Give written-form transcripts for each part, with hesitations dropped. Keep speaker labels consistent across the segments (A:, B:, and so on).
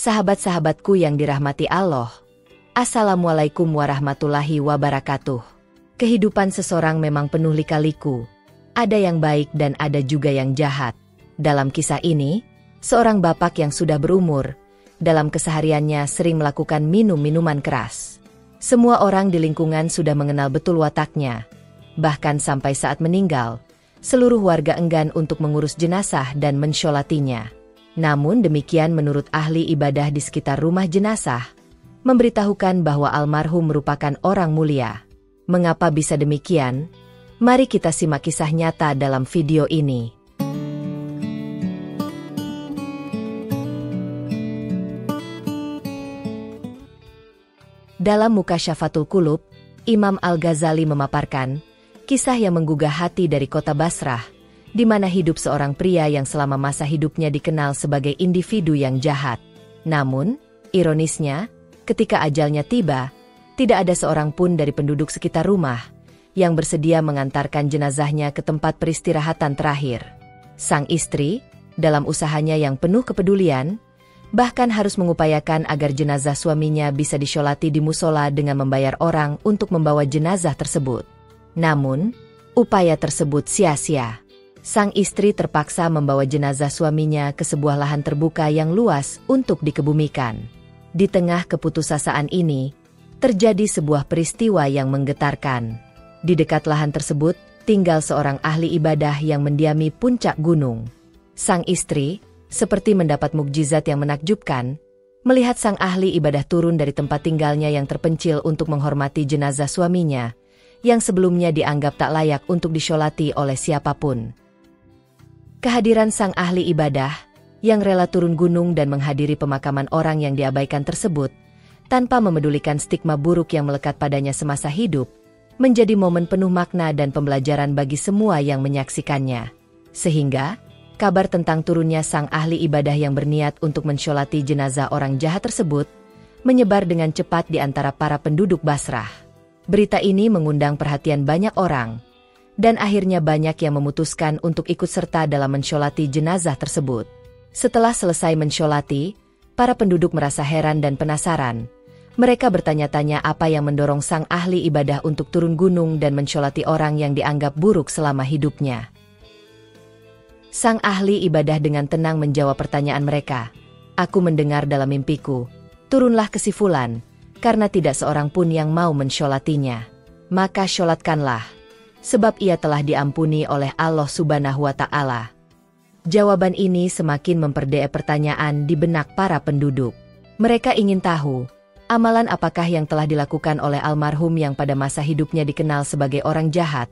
A: Sahabat-sahabatku yang dirahmati Allah, Assalamualaikum warahmatullahi wabarakatuh. Kehidupan seseorang memang penuh lika-liku. Ada yang baik dan ada juga yang jahat. Dalam kisah ini, seorang bapak yang sudah berumur, dalam kesehariannya sering melakukan minum-minuman keras. Semua orang di lingkungan sudah mengenal betul wataknya. Bahkan sampai saat meninggal, seluruh warga enggan untuk mengurus jenazah dan mensyolatinya. Namun demikian menurut ahli ibadah di sekitar rumah jenazah, memberitahukan bahwa almarhum merupakan orang mulia. Mengapa bisa demikian? Mari kita simak kisah nyata dalam video ini. Dalam Mukasyafatul Qulub, Imam Al-Ghazali memaparkan kisah yang menggugah hati dari kota Basrah, di mana hidup seorang pria yang selama masa hidupnya dikenal sebagai individu yang jahat. Namun, ironisnya, ketika ajalnya tiba, tidak ada seorang pun dari penduduk sekitar rumah yang bersedia mengantarkan jenazahnya ke tempat peristirahatan terakhir. Sang istri, dalam usahanya yang penuh kepedulian, bahkan harus mengupayakan agar jenazah suaminya bisa disyolati di musola dengan membayar orang untuk membawa jenazah tersebut. Namun, upaya tersebut sia-sia. Sang istri terpaksa membawa jenazah suaminya ke sebuah lahan terbuka yang luas untuk dikebumikan. Di tengah keputusasaan ini, terjadi sebuah peristiwa yang menggetarkan. Di dekat lahan tersebut, tinggal seorang ahli ibadah yang mendiami puncak gunung. Sang istri, seperti mendapat mukjizat yang menakjubkan, melihat sang ahli ibadah turun dari tempat tinggalnya yang terpencil untuk menghormati jenazah suaminya, yang sebelumnya dianggap tak layak untuk disyolati oleh siapapun. Kehadiran sang ahli ibadah, yang rela turun gunung dan menghadiri pemakaman orang yang diabaikan tersebut, tanpa memedulikan stigma buruk yang melekat padanya semasa hidup, menjadi momen penuh makna dan pembelajaran bagi semua yang menyaksikannya. Sehingga, kabar tentang turunnya sang ahli ibadah yang berniat untuk mensyolati jenazah orang jahat tersebut, menyebar dengan cepat di antara para penduduk Basrah. Berita ini mengundang perhatian banyak orang, dan akhirnya banyak yang memutuskan untuk ikut serta dalam mensyolati jenazah tersebut. Setelah selesai mensyolati, para penduduk merasa heran dan penasaran. Mereka bertanya-tanya apa yang mendorong sang ahli ibadah untuk turun gunung dan mensyolati orang yang dianggap buruk selama hidupnya. Sang ahli ibadah dengan tenang menjawab pertanyaan mereka. "Aku mendengar dalam mimpiku, turunlah ke si Fulan, karena tidak seorang pun yang mau mensyolatinya. Maka syolatkanlah, sebab ia telah diampuni oleh Allah Subhanahu wa Ta'ala." Jawaban ini semakin memperdaya pertanyaan di benak para penduduk. Mereka ingin tahu, amalan apakah yang telah dilakukan oleh almarhum yang pada masa hidupnya dikenal sebagai orang jahat,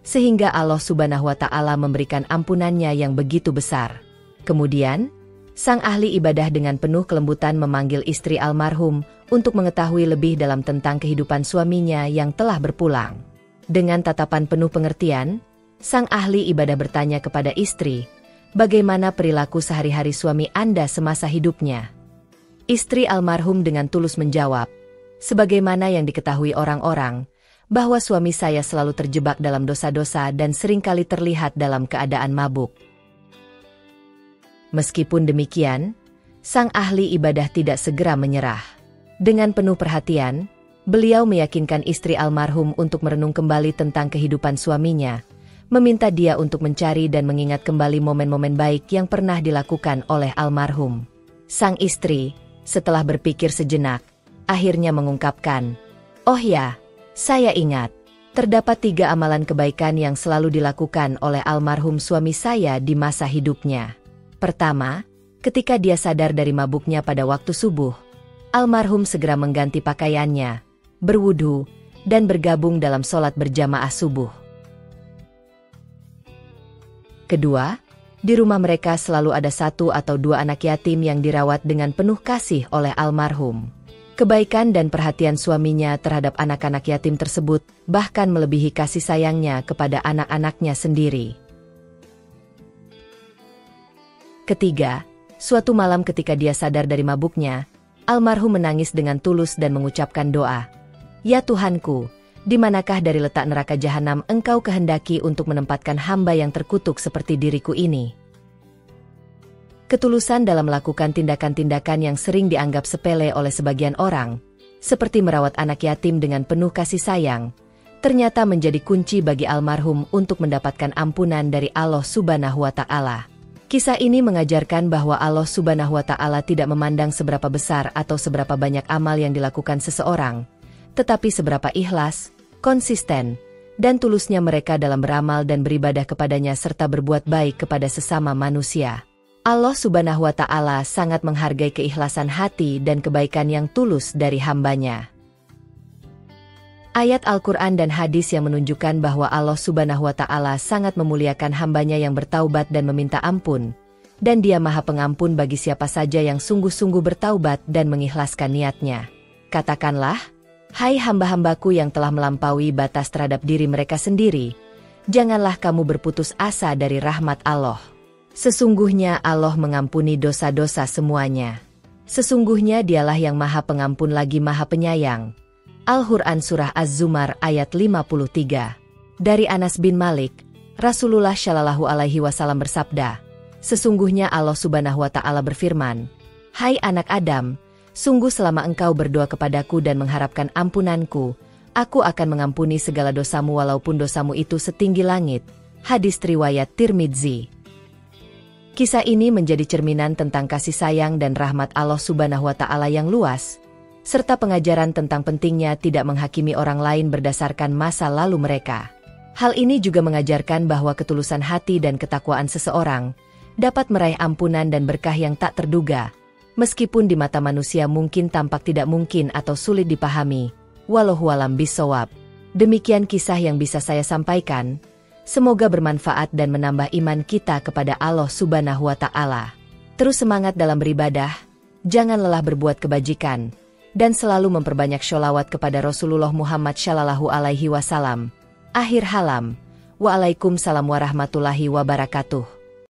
A: sehingga Allah Subhanahu wa Ta'ala memberikan ampunannya yang begitu besar. Kemudian, sang ahli ibadah dengan penuh kelembutan memanggil istri almarhum untuk mengetahui lebih dalam tentang kehidupan suaminya yang telah berpulang. Dengan tatapan penuh pengertian, sang ahli ibadah bertanya kepada istri, "Bagaimana perilaku sehari-hari suami Anda semasa hidupnya?" Istri almarhum dengan tulus menjawab, "Sebagaimana yang diketahui orang-orang, bahwa suami saya selalu terjebak dalam dosa-dosa dan seringkali terlihat dalam keadaan mabuk." Meskipun demikian, sang ahli ibadah tidak segera menyerah. Dengan penuh perhatian, beliau meyakinkan istri almarhum untuk merenung kembali tentang kehidupan suaminya, meminta dia untuk mencari dan mengingat kembali momen-momen baik yang pernah dilakukan oleh almarhum. Sang istri, setelah berpikir sejenak, akhirnya mengungkapkan, "Oh ya, saya ingat, terdapat 3 amalan kebaikan yang selalu dilakukan oleh almarhum suami saya di masa hidupnya. Pertama, ketika dia sadar dari mabuknya pada waktu subuh, almarhum segera mengganti pakaiannya, berwudu, dan bergabung dalam sholat berjamaah subuh. Kedua, di rumah mereka selalu ada 1 atau 2 anak yatim yang dirawat dengan penuh kasih oleh almarhum. Kebaikan dan perhatian suaminya terhadap anak-anak yatim tersebut bahkan melebihi kasih sayangnya kepada anak-anaknya sendiri. Ketiga, suatu malam ketika dia sadar dari mabuknya, almarhum menangis dengan tulus dan mengucapkan doa, "Ya Tuhanku, di manakah dari letak neraka jahanam Engkau kehendaki untuk menempatkan hamba yang terkutuk seperti diriku ini?" Ketulusan dalam melakukan tindakan-tindakan yang sering dianggap sepele oleh sebagian orang, seperti merawat anak yatim dengan penuh kasih sayang, ternyata menjadi kunci bagi almarhum untuk mendapatkan ampunan dari Allah Subhanahu wa Ta'ala. Kisah ini mengajarkan bahwa Allah Subhanahu wa Ta'ala tidak memandang seberapa besar atau seberapa banyak amal yang dilakukan seseorang, tetapi seberapa ikhlas, konsisten, dan tulusnya mereka dalam beramal dan beribadah kepadanya serta berbuat baik kepada sesama manusia. Allah Subhanahu wa Ta'ala sangat menghargai keikhlasan hati dan kebaikan yang tulus dari hambanya. Ayat Al-Quran dan hadis yang menunjukkan bahwa Allah Subhanahu wa Ta'ala sangat memuliakan hambanya yang bertaubat dan meminta ampun, dan Dia Maha Pengampun bagi siapa saja yang sungguh-sungguh bertaubat dan mengikhlaskan niatnya. Katakanlah, hai hamba-hambaku yang telah melampaui batas terhadap diri mereka sendiri, janganlah kamu berputus asa dari rahmat Allah. Sesungguhnya Allah mengampuni dosa-dosa semuanya. Sesungguhnya Dialah yang Maha Pengampun lagi Maha Penyayang. Al-Quran Surah Az-Zumar ayat 53. Dari Anas bin Malik, Rasulullah Shallallahu Alaihi Wasallam bersabda, sesungguhnya Allah Subhanahu wa Ta'ala berfirman, hai anak Adam, sungguh selama engkau berdoa kepadaku dan mengharapkan ampunanku, aku akan mengampuni segala dosamu walaupun dosamu itu setinggi langit. Hadis riwayat Tirmidzi. Kisah ini menjadi cerminan tentang kasih sayang dan rahmat Allah Subhanahu wa Ta'ala yang luas, serta pengajaran tentang pentingnya tidak menghakimi orang lain berdasarkan masa lalu mereka. Hal ini juga mengajarkan bahwa ketulusan hati dan ketakwaan seseorang dapat meraih ampunan dan berkah yang tak terduga, meskipun di mata manusia mungkin tampak tidak mungkin atau sulit dipahami. Wallahualam bishawab. Demikian kisah yang bisa saya sampaikan. Semoga bermanfaat dan menambah iman kita kepada Allah Subhanahu wa Ta'ala. Terus semangat dalam beribadah, jangan lelah berbuat kebajikan, dan selalu memperbanyak sholawat kepada Rasulullah Muhammad Shallallahu Alaihi Wasallam. Akhir halam. Waalaikumsalam warahmatullahi wabarakatuh.